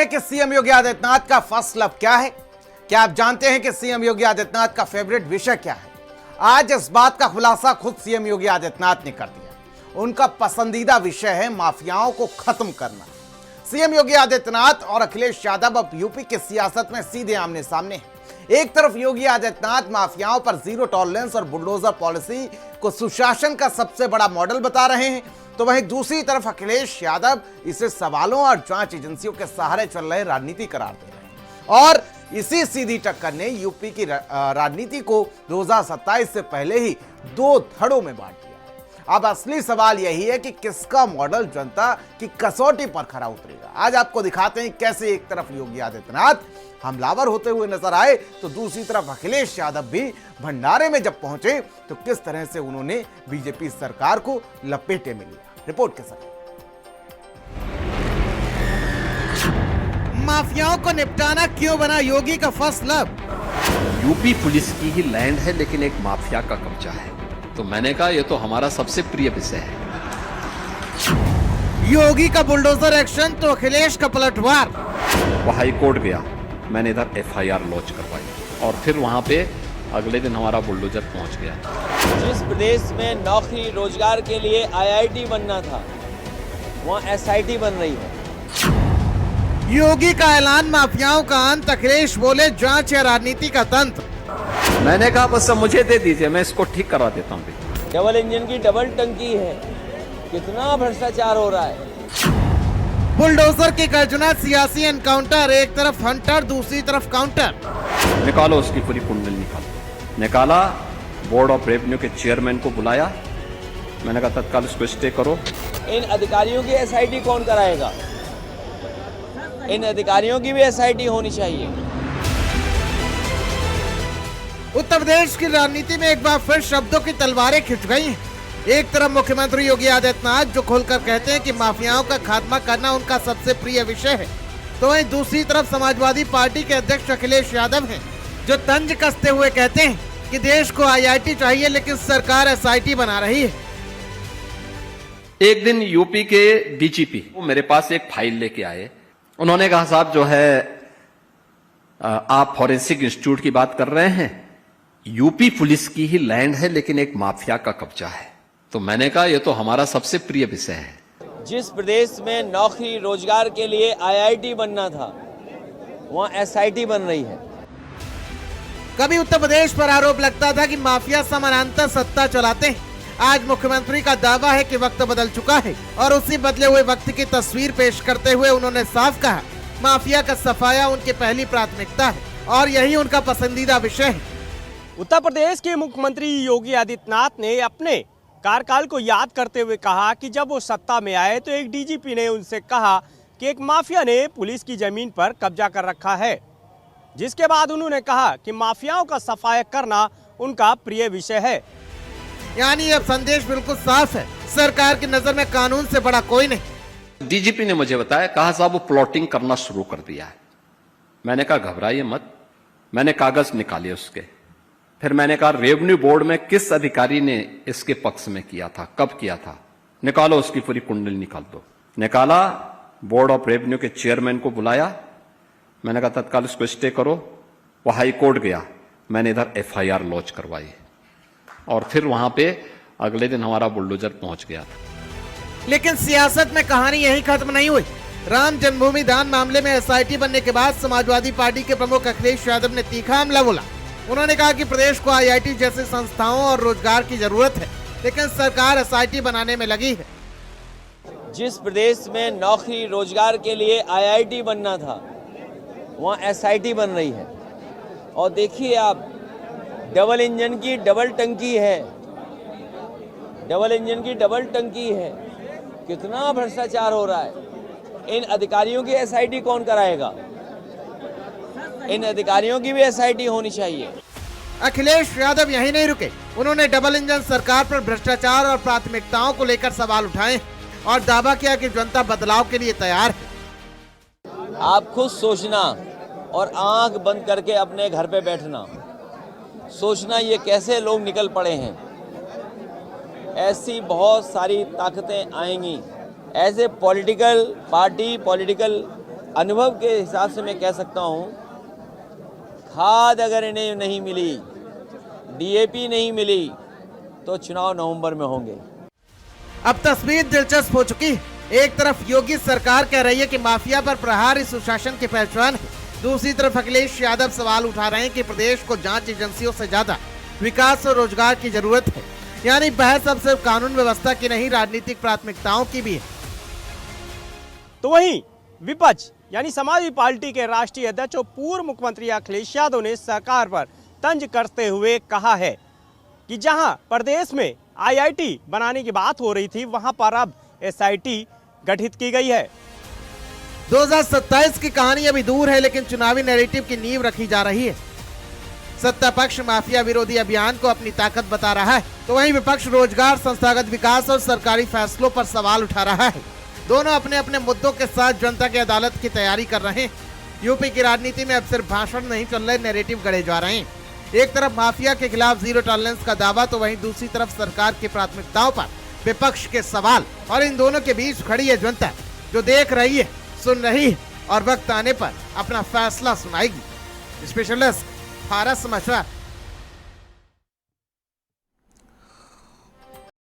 कि सीएम योगी आदित्यनाथ का first love क्या है? क्या आप जानते हैं कि सीएम योगी आदित्यनाथ का फेवरेट विषय क्या है? आज इस बात का खुलासा खुद सीएम योगी आदित्यनाथ ने कर दिया। उनका पसंदीदा विषय है माफियाओं को खत्म करना। सीएम योगी आदित्यनाथ और अखिलेश यादव अब यूपी की सियासत में सीधे आमने सामने हैं। एक तरफ योगी आदित्यनाथ माफियाओं पर जीरो टॉलरेंस और बुलडोजर पॉलिसी को सुशासन का सबसे बड़ा मॉडल बता रहे हैं, तो वहीं दूसरी तरफ अखिलेश यादव इसे सवालों और जांच एजेंसियों के सहारे चल रहे राजनीति करार दे रहे हैं। और इसी सीधी टक्कर ने यूपी की राजनीति को 2027 से पहले ही दो धड़ों में बांट दिया। अब असली सवाल यही है कि किसका मॉडल जनता की कसौटी पर खरा उतरेगा। आज आपको दिखाते हैं कैसे एक तरफ योगी आदित्यनाथ हमलावर होते हुए नजर आए, तो दूसरी तरफ अखिलेश यादव भी भंडारे में जब पहुंचे तो किस तरह से उन्होंने बीजेपी सरकार को लपेटे में लिया। रिपोर्ट के साथ माफियाओं को निपटाना क्यों बना योगी का फर्स्ट लव? यूपी पुलिस की ही लैंड है, लेकिन एक माफिया का कब्जा है। तो मैंने कहा ये तो हमारा सबसे प्रिय विषय है। योगी का बुलडोजर एक्शन तो अखिलेश का पलटवार। वो हाई कोर्ट गया, मैंने इधर FIR लॉन्च करवाई और फिर वहां पे अगले दिन हमारा बुलडोजर पहुंच गया। जिस प्रदेश में नौकरी रोजगार के लिए IIT बनना था, वहाँ SIT बन रही है। योगी का ऐलान माफियाओं का अंत, अखिलेश बोले जांच या राजनीति का तंत्र। मैंने कहा बस मुझे दे दीजिए, मैं इसको ठीक करा देता हूँ। डबल इंजन की डबल टंकी है, कितना भ्रष्टाचार हो रहा है। बुलडोजर की गर्जना, सियासी एनकाउंटर, एक तरफ हंटर दूसरी तरफ काउंटर। निकालो उसकी पूरी कुंडली निकालो। निकाला, बोर्ड ऑफ रेवेन्यू के चेयरमैन को बुलाया, मैंने कहा तत्काल इसको स्टे करो। इन अधिकारियों की SIT कौन कराएगा? इन अधिकारियों की भी SIT होनी चाहिए। उत्तर प्रदेश की राजनीति में एक बार फिर शब्दों की तलवारें खिंच गई हैं। एक तरफ मुख्यमंत्री योगी आदित्यनाथ जो खुलकर कहते हैं कि माफियाओं का खात्मा करना उनका सबसे प्रिय विषय है, तो वहीं दूसरी तरफ समाजवादी पार्टी के अध्यक्ष अखिलेश यादव हैं जो तंज कसते हुए कहते हैं कि देश को IIT चाहिए लेकिन सरकार SIT बना रही है। एक दिन यूपी के DGP वो मेरे पास एक फाइल लेके आए। उन्होंने कहा साहब जो है आप फॉरेंसिक इंस्टीट्यूट की बात कर रहे हैं, यूपी पुलिस की ही लैंड है, लेकिन एक माफिया का कब्जा है। तो मैंने कहा ये तो हमारा सबसे प्रिय विषय है। जिस प्रदेश में नौकरी रोजगार के लिए IIT बनना था, वहाँ SIT बन रही है। कभी उत्तर प्रदेश पर आरोप लगता था कि माफिया समानांतर सत्ता चलाते हैं। आज मुख्यमंत्री का दावा है कि वक्त बदल चुका है और उसी बदले हुए वक्त की तस्वीर पेश करते हुए उन्होंने साफ कहा, माफिया का सफाया उनकी पहली प्राथमिकता है और यही उनका पसंदीदा विषय है। उत्तर प्रदेश के मुख्यमंत्री योगी आदित्यनाथ ने अपने कार्यकाल को याद करते हुए कहा कि जब वो सत्ता में आए तो एक DGP ने उनसे कहा कि एक माफिया ने पुलिस की जमीन पर कब्जा कर रखा है, जिसके बाद उन्होंने कहा कि माफियाओं का सफाया करना उनका प्रिय विषय है। यानी अब संदेश बिल्कुल साफ है, सरकार की नजर में कानून से बड़ा कोई नहीं। DGP ने मुझे बताया, कहा साहब वो प्लॉटिंग करना शुरू कर दिया है। मैंने कहा घबराइए मत, मैंने कागज निकाले उसके। फिर मैंने कहा रेवेन्यू बोर्ड में किस अधिकारी ने इसके पक्ष में किया था, कब किया था, निकालो उसकी पूरी कुंडली निकाल दो। निकाला, बोर्ड ऑफ रेवेन्यू के चेयरमैन को बुलाया, मैंने कहा तत्काल इसको स्टे करो। वो हाई कोर्ट गया, मैंने इधर FIR लॉन्च करवाई और फिर वहां पे अगले दिन हमारा बुलडोजर पहुंच गया था। लेकिन सियासत में कहानी यही खत्म नहीं हुई। राम जन्मभूमि दान मामले में SIT बनने के बाद समाजवादी पार्टी के प्रमुख अखिलेश यादव ने तीखा हमला बोला। उन्होंने कहा कि प्रदेश को IIT जैसे संस्थाओं और रोजगार की जरूरत है, लेकिन सरकार SIT बनाने में लगी है। जिस प्रदेश में नौकरी रोजगार के लिए IIT बनना था, वहाँ SIT बन रही है। और देखिए आप, डबल इंजन की डबल टंकी है, डबल इंजन की डबल टंकी है, कितना भ्रष्टाचार हो रहा है। इन अधिकारियों की SIT कौन कराएगा? इन अधिकारियों की भी SIT होनी चाहिए। अखिलेश यादव यही नहीं रुके, उन्होंने डबल इंजन सरकार पर भ्रष्टाचार और प्राथमिकताओं को लेकर सवाल उठाए और दावा किया कि जनता बदलाव के लिए तैयार है। आप खुद सोचना और आंख बंद करके अपने घर पे बैठना, सोचना ये कैसे लोग निकल पड़े हैं। ऐसी बहुत सारी ताकतें आएंगी, ऐसे पॉलिटिकल पार्टी, पॉलिटिकल अनुभव के हिसाब से मैं कह सकता हूं, खाद अगर इन्हें नहीं मिली, डीएपी नहीं मिली, तो चुनाव नवंबर में होंगे। अब तस्वीर दिलचस्प हो चुकी है। एक तरफ योगी सरकार कह रही है कि माफिया पर प्रहार इस सुशासन की पहचान है, दूसरी तरफ अखिलेश यादव सवाल उठा रहे हैं कि प्रदेश को जांच एजेंसियों से ज्यादा विकास और रोजगार की जरूरत है। यानी बहस अब सिर्फ कानून व्यवस्था की नहीं, राजनीतिक प्राथमिकताओं की भी है। तो वहीं विपक्ष यानी समाजवादी पार्टी के राष्ट्रीय अध्यक्ष और पूर्व मुख्यमंत्री अखिलेश यादव ने सरकार पर तंज कसते हुए कहा है कि जहां प्रदेश में आईआईटी बनाने की बात हो रही थी, वहां पर अब एसआईटी गठित की गई है। 2027 की कहानी अभी दूर है, लेकिन चुनावी नैरेटिव की नींव रखी जा रही है। सत्ता पक्ष माफिया विरोधी अभियान को अपनी ताकत बता रहा है, तो वहीं विपक्ष रोजगार, संस्थागत विकास और सरकारी फैसलों पर सवाल उठा रहा है। दोनों अपने अपने मुद्दों के साथ जनता की अदालत की तैयारी कर रहे हैं। यूपी की राजनीति में अब सिर्फ भाषण नहीं चल रहे, नैरेटिव गढ़े जा रहे हैं। एक तरफ माफिया के खिलाफ जीरो टॉलरेंस का दावा, तो वहीं दूसरी तरफ सरकार की प्राथमिकताओं पर विपक्ष के सवाल। और इन दोनों के बीच खड़ी है जनता, जो देख रही है, सुन रही है और वक्त आने पर अपना फैसला सुनाएगी। स्पेशलिस्ट भारत समाचार।